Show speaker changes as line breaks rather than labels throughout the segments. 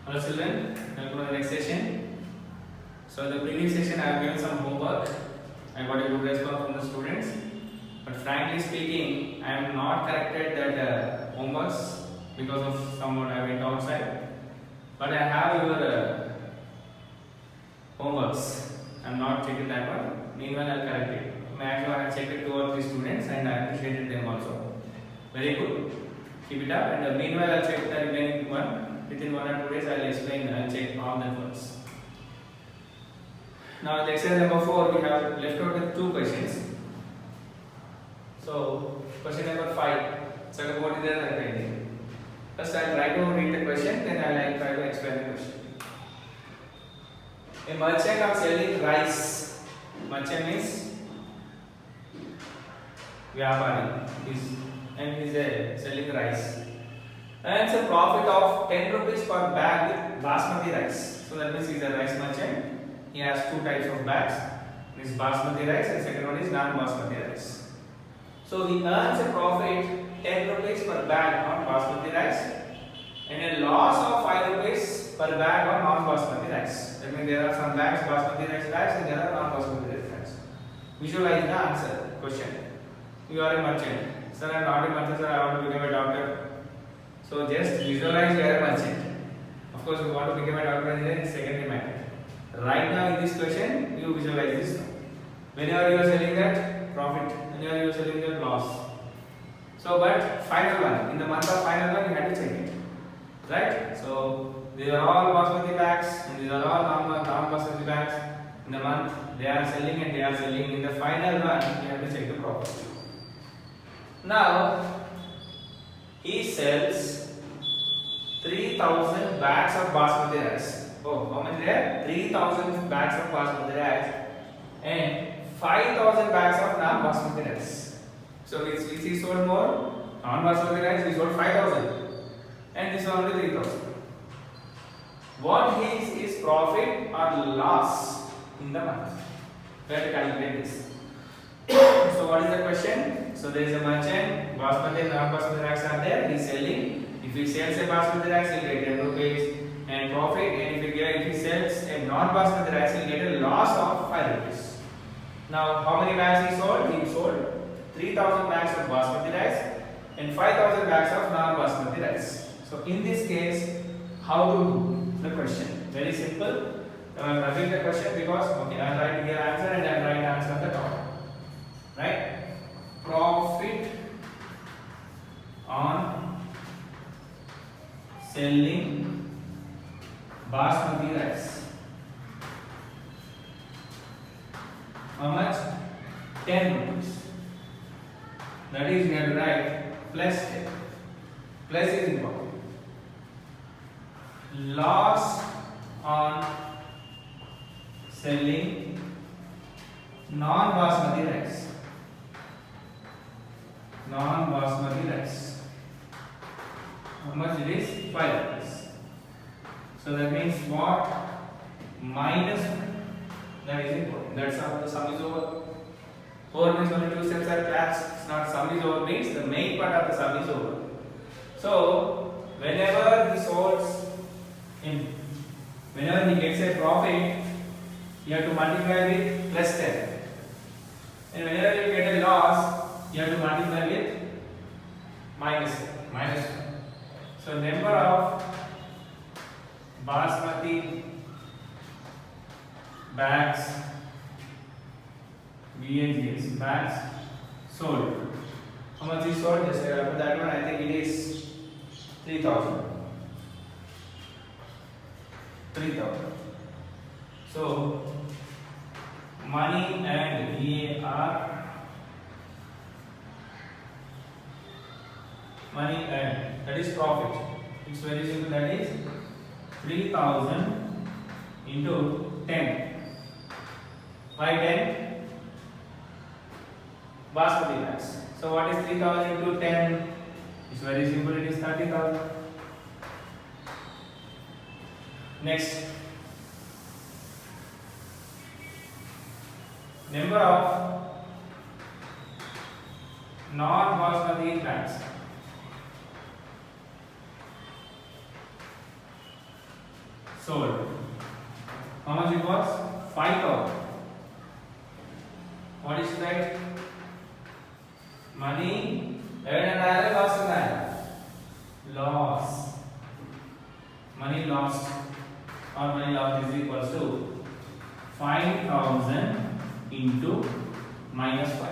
Hello children, welcome to the next session. So the previous session I have given some homework. I got a good response from the students. But frankly speaking, I am not corrected that homeworks because of someone I went outside. But I have your homeworks. I am not checking that one. Meanwhile, I will correct it. Actually, I have checked 2 or 3 students and I appreciated them also. Very good. Keep it up. And meanwhile, I will check the remaining one. Within 1 or 2 days, I will explain and check all the words. Now, in exercise number 4, we have left out with 2 questions. So, question number 5. So, what is the idea? First, I will try to read the question, then I will try to explain the question. A merchant of selling rice. Merchant means Vyapari and he is selling rice. Earns a profit of 10 rupees per bag with basmati rice. So that means he is a rice merchant. He has 2 types of bags. One is basmati rice and second one is non-basmati rice. So he earns a profit 10 rupees per bag on basmati rice and a loss of 5 rupees per bag on non-basmati rice. That means there are some bags basmati rice bags and there are non-basmati rice bags. Visualize the answer question. You are a merchant. Sir, I am not a merchant, sir, I want to become a doctor. So just visualize you are a merchant. Of course, you want to become a doctor is a secondary matter. Right now in this question, you visualize this. Whenever you are selling that profit, whenever you are selling that loss. So, but final one, in the month of final one, you have to check it. Right? So, these are all basmati bags and these are all non-basmati bags. In the month, they are selling and they are selling. In the final one, you have to check the profit. Now, he sells 3,000 bags of basmati rice. Oh, how much there? 3,000 bags of basmati rice and 5,000 bags of non-basmati rice. So which he sold more? Non-basmati rice he sold 5,000 and this one only 3,000. What is his profit or loss in the month? We have to calculate this. So what is the question? So there is a merchant, basmati and non-basmati rice are there. He is selling. If he sells a basmati rice, he will get 10 rupees and profit. And if he sells a non-basmati rice, he will get a loss of 5 rupees. Now, how many bags he sold? He sold 3,000 bags of basmati rice and 5,000 bags of non-basmati rice. So in this case, how to do the question? Very simple. I am writing the question because okay, I am writing here answer and I am writing answer at the top. Right? Profit on selling basmati rice. How much? 10 rupees. That is, we have to write plus 10. Plus is important. Loss on selling non-basmati rice. Non-basmati rice. How much it is? 5 rupees. So that means what? Minus, that is important. That's how the sum is over. 4 means only 2 steps are collapsed. It's not sum is over means the main part of the sum is over. So whenever he solves him, whenever he gets a profit, you have to multiply with plus 10. And whenever you get a loss, you have to multiply with minus 1. So number of basmati bags, BAGs, bags sold. How much is sold? Just after that one, I think it is 3,000. 3,000. So money and VAR. Money earned, that is profit. It's very simple, that is 3,000 into 10. Why 10? Basmati bags. So what is 3,000 into 10? It's very simple, it is 30,000. Next. Number of non-basmati bags. sold. How much it was? 5,000. What is right? Money earned and loss and loss. Money lost or money lost is equals to 5,000 into minus 5.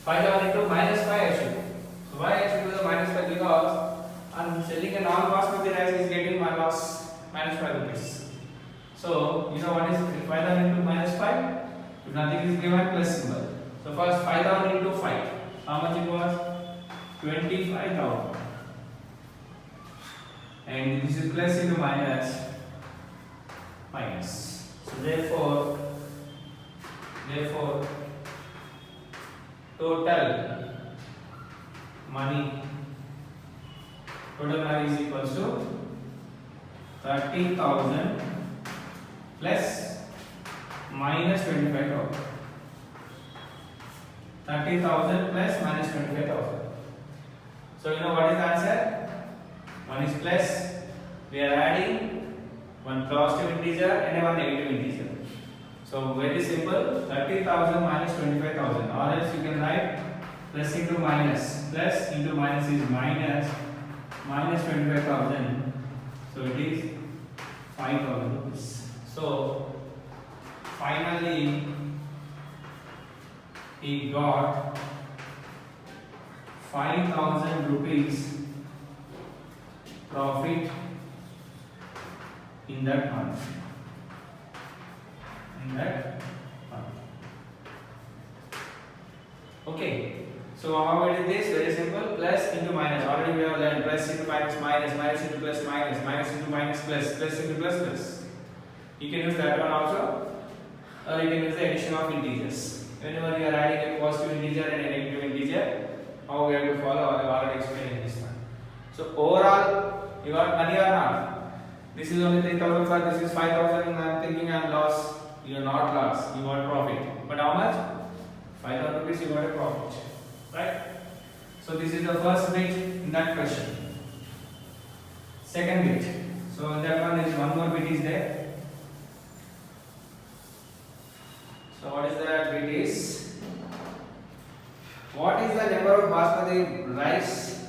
5,000 into minus 5 actually. So why I should do the minus 5? Because I'm selling a non-basmati rice is getting my loss minus 5 rupees. So you know what is 5,000 into minus 5? If nothing is given, plus symbol. So first 5,000 into 5. How much it was? 25,000. And this is plus into minus. So therefore total money is equals to 30,000 plus minus 25,000. 30,000 plus minus 25,000. So you know what is the answer? One is plus. We are adding one positive integer and one negative integer. So very simple. 30,000 minus 25,000. Or else you can write plus into minus. Plus into minus is minus. Minus 25,000. So it is 5,000 rupees. So finally he got 5,000 rupees profit in that month. Okay. So how we did this? Very simple. Plus into minus. Already we have learned plus into minus minus, minus into plus minus, minus into minus plus, plus into plus plus. You can use that one also, or you can use the addition of integers. Whenever you are adding a positive integer and a negative integer, how we have to follow, I have already explained in this one. So overall, you got money or not? This is only 3,000, this is 5,000. I am thinking I am lost. You are not lost. You got profit. But how much? 5,000 rupees. You got a profit, right? So this is the first bit in that question. Second bit. So in that one, there is one more bit is there. So what is that bit is? What is the number of basmati rice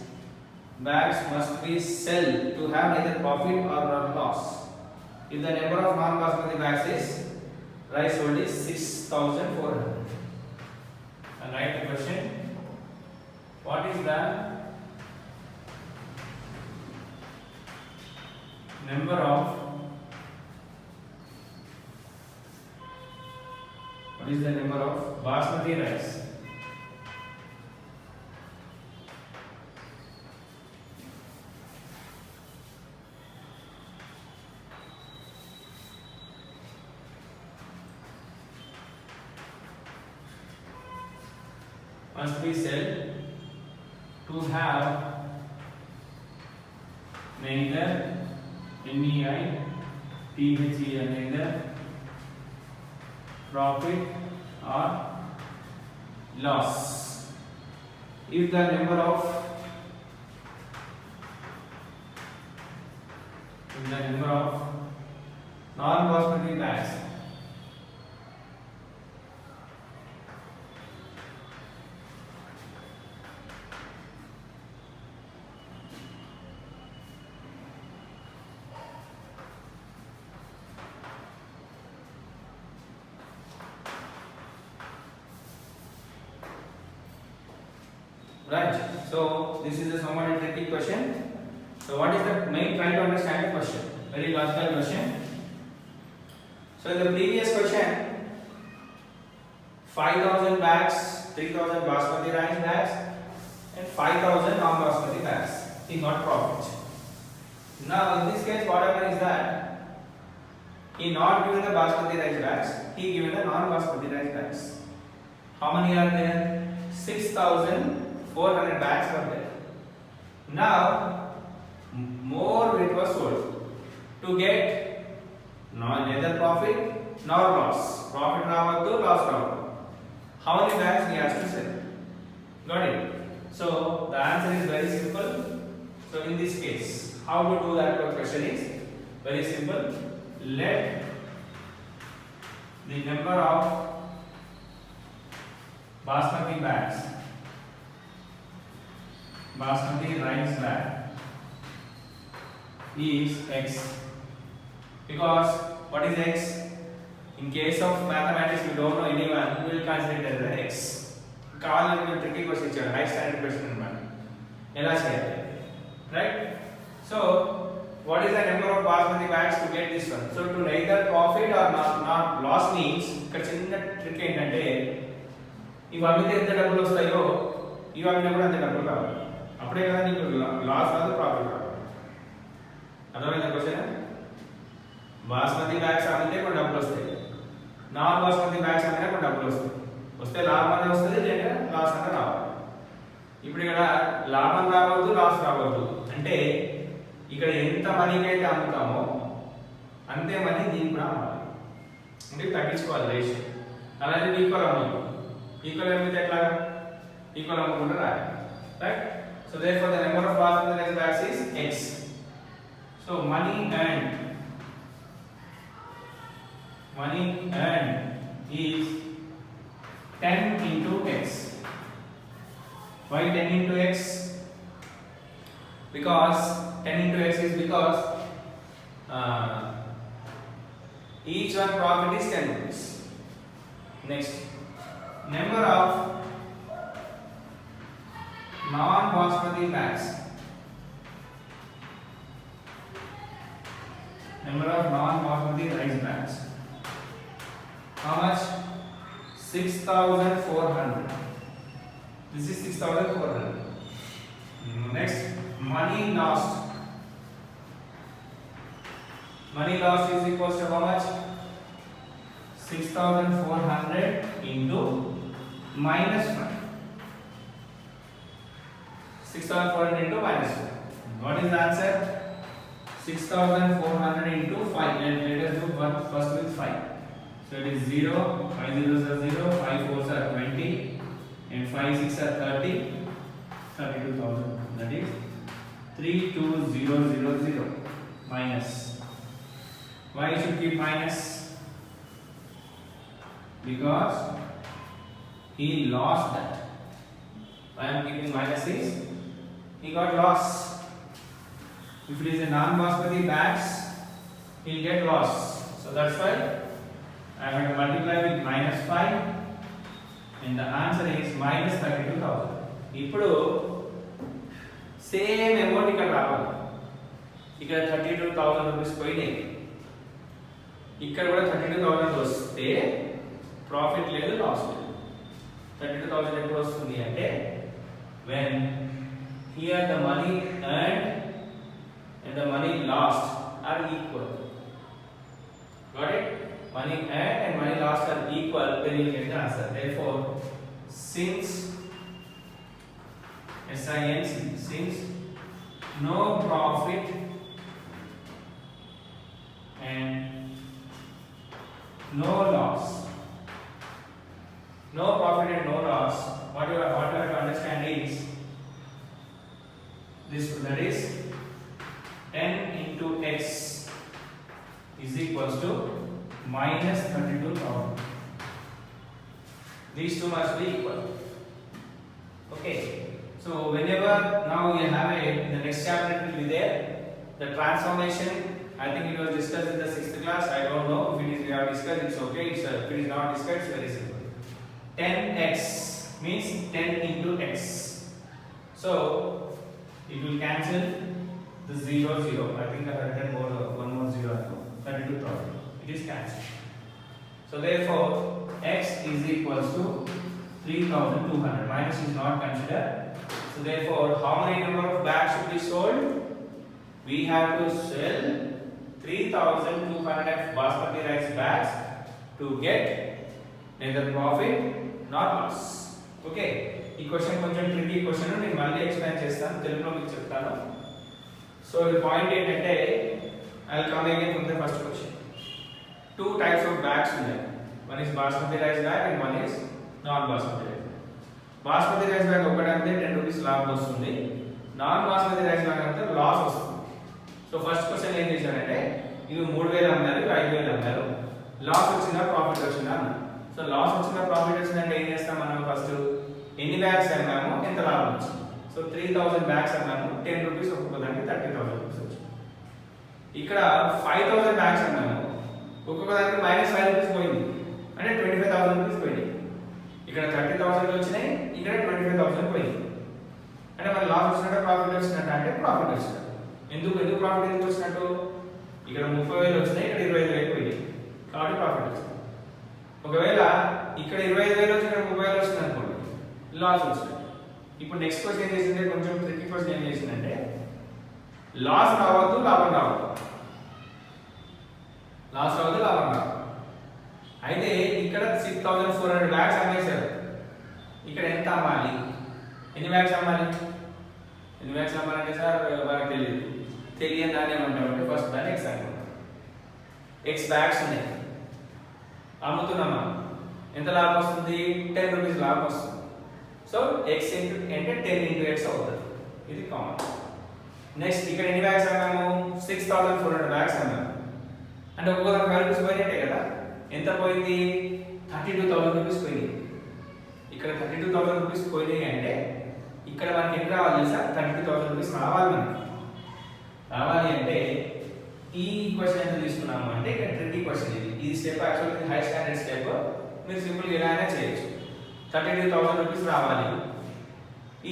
bags must be sell to have neither profit or loss? If the number of non-basmati bags is rice sold is 6,400. And write the question. What is the number of basmati rice must be sold to have neither neither profit or loss. If the number of non-basmati bags right. So this is a somewhat tricky question. So what is the main try to understand the question? Very logical question. So in the previous question, 5,000 bags, 3,000 basmati rice bags, and 5,000 non-basmati bags. He got profit. Now in this case, what happened is that he not given the basmati rice bags, he given the non-basmati rice bags. How many are there? 6,400 bags were there. Now more weight was sold to get neither profit nor loss. Profit ravattu, loss ravattu. How many bags he has to sell? Got it? So the answer is very simple. So in this case, how to do that question is, Very simple. Let the number of basmati bags, basmati rice bag is x, because what is x? In case of mathematics we don't know anyone, we will consider it as x. కావాలని tricky question ఇచ్చారు, high standard question అన్నమాట. ఎలా చేయాలి, right? So what is the number of basmati bags to get this one? So to neither profit or not loss means ఇక్కడ చిన్న trick ఏంటంటే ఇవి అమ్మితే ఎంత డబ్బులు వస్తాయో ఇవి అమ్మినా కూడా అంత డబ్బులు రావాలి. అప్పుడే కదా నీకు లాస్ రాదు, ప్రాఫిట్ రాదు. అర్థమైందా క్వశ్చన్? బాస్మతి బ్యాగ్స్ అమ్మితే కొన్ని డబ్బులు వస్తాయి, నాన్ బాస్మతి బ్యాగ్స్ అమ్మినా కొన్ని డబ్బులు వస్తాయి. వస్తే లాభం అనేది వస్తుంది, లేదా లాస్ అనేది రావాలి. ఇప్పుడు ఇక్కడ లాభం రావద్దు, లాస్ రావద్దు అంటే ఇక్కడ ఎంత మనీకి అయితే అమ్ముతామో అంతే మనీ దీనికి కూడా అమ్మాలి, అంటే తగ్గించుకోవాలి రేషియో. అలాగే ఈక్వల్ అమ్మాలి, ఈక్వల్ అమ్మితే ఎట్లా? ఈక్వల్ అమ్మకుండా రాయాలి, right? So therefore the number of basmati rice bags is x. So money earned is 10 into x. Why 10 into x? Because 10 into x is because each one profit is 10 rupees. Next, number of non-basmati bags. Number of non-basmati rice bags. How much? 6,400. This is 6,400. Next, money lost. Money lost is equals to how much? 6,400 into -1. 6,400 into -1. What is the answer? 6,400 into 5. Let us do first with 5. So it is 0, 5 zeros are 0, 5 fours are 20, and 5 6 are 30, 32,000. That is 32000 minus. Why you should keep minus? Because he lost that. Why I am keeping minus is he got loss. If it is a non-basmati bags, he will get loss. So that's why I am going to multiply with -5, and the answer is -32,000. ఇప్పుడు same amount ఇక్కడ రావాలి. ఇక్కడ 32,000 rupees పోయినాయి, ఇక్కడ కూడా 32,000 వస్తే profit లేదు, loss లేదు. 32,000 ఎప్పుడు వస్తుంది అంటే when here the money earned and the money lost are equal. Got it? Money earned and money lost are equal, then you get the answer. Therefore, since since no profit and no loss, no profit and no loss, what you have to understand is this, that is 10 into x is equals to -32,000. These two must be equal. Okay, so whenever now we have in the next chapter it will be there, the transformation. I think it was discussed in the 6th class. I don't know if it is we have discussed, it's okay. If it is not discussed, it's very simple. 10x means 10 into x. So it will cancel the 0 0. I think I have written one more 0. 32,000. It is cancelled. So therefore x is equals to 3,200. Minus is not considered. So therefore, how many number of bags should be sold? We have to sell 3,200 basmati rice bags to get neither profit nor loss. Okay. ఈ question కొంచెం tricky question, నేను మళ్ళీ explain చేస్తాను, తెలుగులో మీకు చెప్తాను. So ఈ point ఏంటంటే I will come again from the first question. 2 types of bags ఉన్నాయి. One is basmati rice bag and one is non basmati rice bag. Basmati rice bag ఒకటి అంటే 10 రూపీస్ లాభం వస్తుంది, నాన్ బాస్మతి రైస్ బ్యాగ్ అంటే loss వస్తుంది. So first question ఏం చేశారంటే ఇవి 3000 అమ్మారు, ఇవి 5000 అమ్మారు. లాస్ వచ్చిందా ప్రాఫిట్ వచ్చిందా అన్నారు. సో లాస్ వచ్చిందా ప్రాఫిట్ వచ్చిందంటే ఏం చేస్తాం మనం ఫస్ట్ ఎన్ని బ్యాగ్స్ అమ్మాము ఎంత లాభం వచ్చింది. సో 3000 బ్యాగ్స్ అమ్మాము 10 రూపీస్ ఒక్కొక్క దానికి 30,000 రూపీస్ వచ్చింది. ఇక్కడ 5000 బ్యాగ్స్ అమ్మాము ఒక్కొక్క దానికి -5 రూపీస్ పోయింది అంటే 25,000 రూపీస్ పోయింది. ఇక్కడ 30,000 వచ్చినాయి, ఇక్కడ 25,000 పోయింది. అంటే మన లాస్ వచ్చినట్టు ప్రాఫిట్ వచ్చినట్టు అంటే ప్రాఫిట్ వచ్చినట్టు. ఎందుకు ప్రాఫిట్ ఎందుకు వచ్చినట్టు, ఇక్కడ 30,000 వచ్చినాయి, ఇక్కడ 25,000 పోయింది కాబట్టి ప్రాఫిట్ వచ్చింది. ఒకవేళ ఇక్కడ 25,000 వచ్చి ఇక్కడ 30,000 వచ్చింది అనుకోండి లాస్ వచ్చింది. ఇప్పుడు నెక్స్ట్ క్వశ్చన్ ఏం చేసింది, కొంచెం ట్రిక్కీ క్వశ్చన్ ఏం చేసిందంటే లాస్ రావద్దు లాభం రావద్దు, లాస్ రావద్దు లాభం రావద్దు. అయితే ఇక్కడ 6,400 బ్యాగ్స్ అమ్మేశారు, ఇక్కడ ఎంత అమ్మాలి, ఎన్ని బ్యాగ్స్ అమ్మాలి, ఎన్ని బ్యాగ్స్ అమ్మాలంటే సార్ మనకు తెలియని దాన్ని ఏమంటామంటే ఫస్ట్ దాన్ని ఎక్స్ అనుకుంటాం. ఎక్స్ బ్యాగ్స్ ఉన్నాయి అమ్ముతున్నామా, ఎంత లాభం వస్తుంది, 10 రూపీస్ లాభం వస్తుంది. సో ఎక్స్ అంటే 10 into x అవుతుంది, ఇది కామన్. నెక్స్ట్ ఇక్కడ ఎన్ని బ్యాగ్స్ అమ్మాము, 6,400 బ్యాగ్స్ అమ్మాము అంటే ఒక్కొక్క 5 రూపీస్ పోయినట్టే కదా. ఎంత పోయింది, 32,000 రూపీస్ పోయింది. ఇక్కడ 32,000 రూపీస్ పోయినాయి అంటే ఇక్కడ మనకి ఎన్ని రావాలి తెలుసా, 32,000 రూపీస్ రావాలి. మనకి రావాలి అంటే ఈ క్వశ్చన్ ఎంత తీసుకున్నాము అంటే ఇక్కడ ట్రిక్కీ క్వశ్చన్ ఇది. ఈ step actually high standard step, మీరు సింపుల్ గా ఎలా అయినా చేయొచ్చు. 32,000 రూపీస్ రావాలి,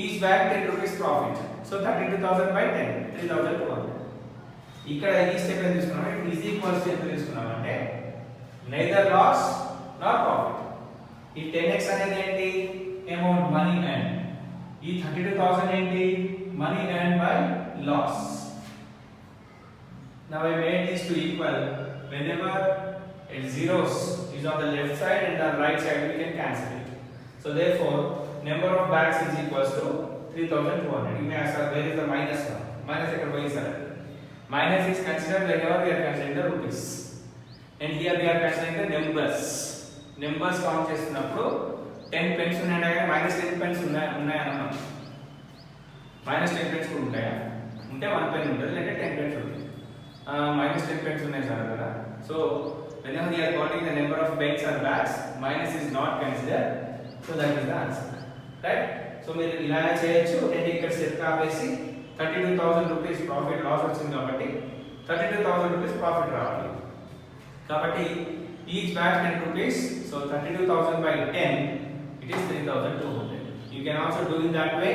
each bag 10 rupees profit. So 32,000 by 10 3,200. ఇక్కడ ఈ స్టెప్ ఎంత తీసుకున్నాం అంటే ఈజ్ ఈక్వల్స్ టు ఎంత తీసుకున్నాం అంటే నైదర్ లాస్ నాట్ ప్రాఫిట్. ఈ 10x అనేది ఏంటి, అమౌంట్ మనీ ఎర్న్. ఈ 32,000 ఏంటి, money earn by loss. Now I made these two equal. Whenever it zeros is on the left side and the right side, we can cancel it. So therefore, number of bags is equals to 3,200. You may ask, where is the minus one? Minus ekkada poyindi sir. Minus is considered whenever we are considering the rupees. And here we are considering the numbers. Numbers count చేస్తున్నప్పుడు 10 pence ఉన్నాయా, -10 pence ఉన్నాయా అన్నమాట. -10 pence కూడా ఉంటాయా, ఉంటే 1 pen ఉంటుంది, లేదంటే 10 pence ఉంటుంది. -10 pence ఉన్నాయి సార్ కదా. So whenever we are counting the number of pence or bags, minus is not considered. So that is the answer, right? So మీరు ఇలా చేయొచ్చు. నేను ఇక్కడ స్టెప్ ఆపేసి 32,000 రూపీస్ ప్రాఫిట్ లాస్ వచ్చింది కాబట్టి 32,000 రూపీస్ ప్రాఫిట్ రావాలి. కాబట్టి each bag 10 rupees. So 32,000 by 10 it is 3,200. You can also do in that way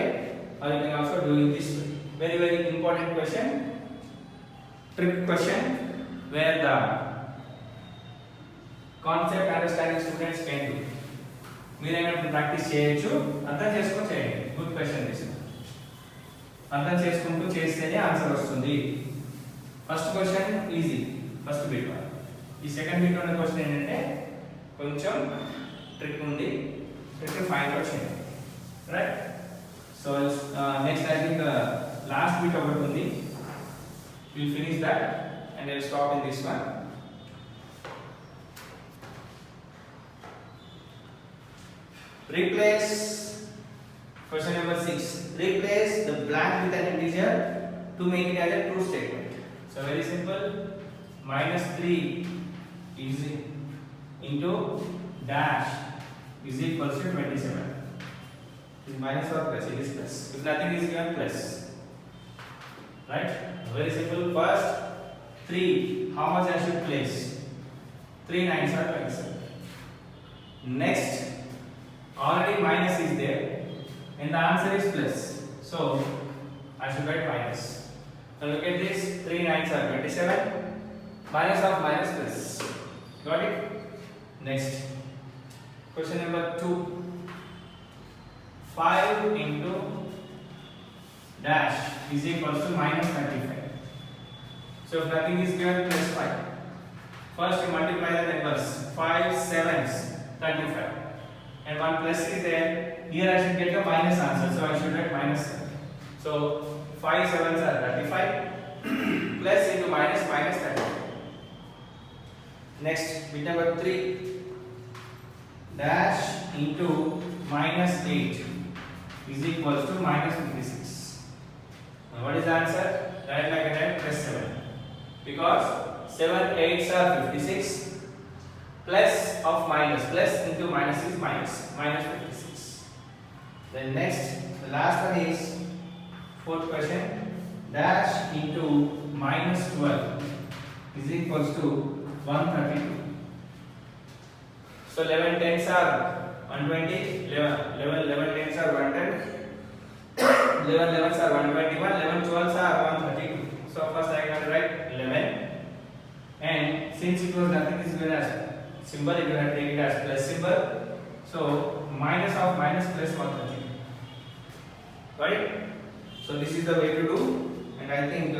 or you can also do in this way. Very very important question, trick question where the concept understanding students can do. మీరైనా practice చేయొచ్చు, అర్థం చేసుకొని చేయండి. Good question this. అర్థం చేసుకుంటూ చేస్తేనే answer వస్తుంది. First question easy, first bit. ఈ సెకండ్ బిట్ ఉన్న క్వశ్చన్ ఏంటంటే కొంచెం ట్రిక్ ఉంది, ట్రిక్ ఫైండ్ అవుట్ చేయండి, right? So next I think last bit ఒకటి ఉంది. We'll finish that and we'll stop in this one. Replace, question number 6. Replace the blank with an integer to make it as a true statement. So very simple. -3 is into dash is equals to 27. Is minus or plus? It is plus. If nothing is given, plus. Right? Very simple. First 3, how much I should place? 3 9s are 27. Next, already minus is there and the answer is plus, so I should write minus. Now look at this, 3 9s are 27, minus of minus plus. Got it? Next, question number 2. 5 into dash is equals to -35. So if nothing is given, plus 5. First you multiply the numbers. 5 7s 35 and 1 plus is there. Here I should get the minus answer, so I should write -7. So 5 7s are 35 plus into minus 35. Next, bit number 3, dash into -8 is equals to -56. Now what is the answer? Write like that, +7, because 7 8s are 56. Plus of minus, plus into minus is minus, minus 56. Then next, the last one is fourth question. Dash into minus 12 is equals to 132. So 11 tens are 120, 11 tens are 110, 11 11s are 121, 11 12s are 132. So first I can write 11, and since it was nothing is given as symbol, you have to take it as plus symbol. So minus of minus plus 132. Right? So this is the way to do, and I think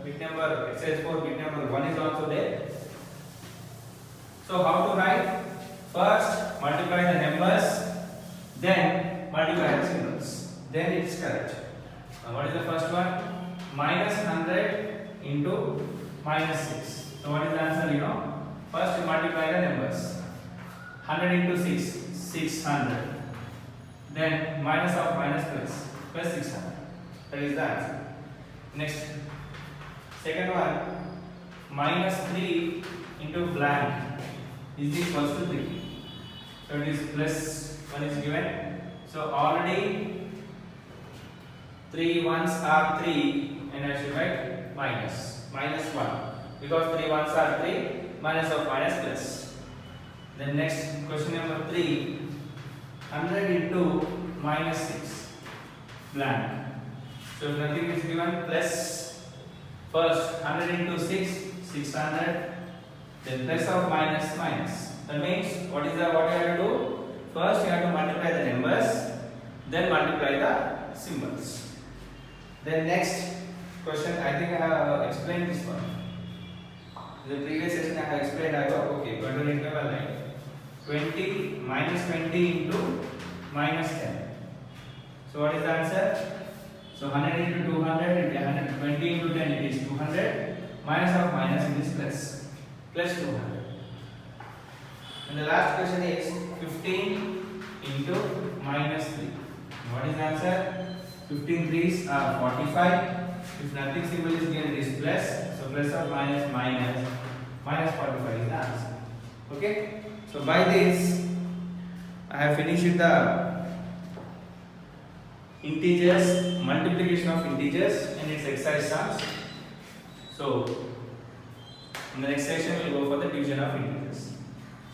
bit number exercise 4 bit number 1 is also there. So how to write? First multiply the numbers, then multiply the symbols, then it is correct. Now what is the first one? Minus 100 into minus 6. So what is the answer? You know, first you multiply the numbers. 100 into 6, 600. Then minus of minus plus 600. That is the answer. Next, second one, minus 3 into blank is equals to 3. So it is plus 1 is given. So already 3 ones are 3, and I should write minus 1, because 3 ones are 3, minus of minus plus. Then next question number 3, 100 into minus 6 blank. So if nothing is given, plus first 100 into 6, 600, then plus of minus minus. That means what you have to do? First you have to multiply the numbers, then multiply the symbols. Then next question, I think I have explained this one. In the previous session I have explained. I thought okay, but the interval line 20 minus 20 into minus 10. So what is the answer? So 100 into 200 into 120 into 10, it is 200. Minus of minus, it is plus 200. And the last question is 15 into minus 3. What is the answer? 15 3s are 45. If nothing symbol is given, it is plus. So plus of minus minus 45 is the answer. Okay. So by this, I have finished the integers, multiplication of integers and its exercise sums. So in the next section, we will go for the division of integers.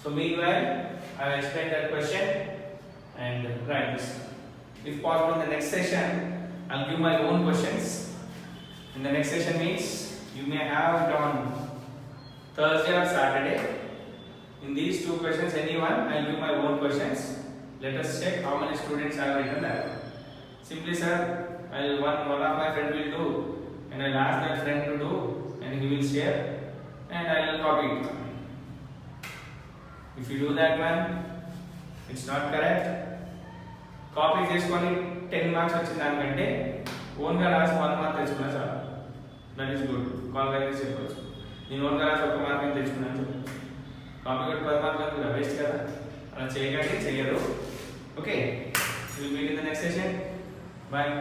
So meanwhile, I will explain that question and write this. If possible, in the next session, I will give my own questions. In the next session means you may have it on Thursday or Saturday. In these two questions, anyone, I will give my own questions. Let us check how many students have written that one. Simply, sir, one of my friend will do, and I will ask that friend to do, and he will share, and I will copy it. If you do that one, it's not correct. Copy చేసుకొని 10 marks వచ్చిన దానికంటే own గా రాసి 1 mark తెచ్చుకున్నా చాలు. That is good. Call చెప్పొచ్చు. నేను own గా రాసి 1 మార్క్ తెచ్చుకున్నాను చెప్పొచ్చు. కాపీ కొట్టి 10 మార్కులు వేస్ట్ కదా. అలా చేయకండి, చెయ్యరు. Okay, will meet in the next session. Bye.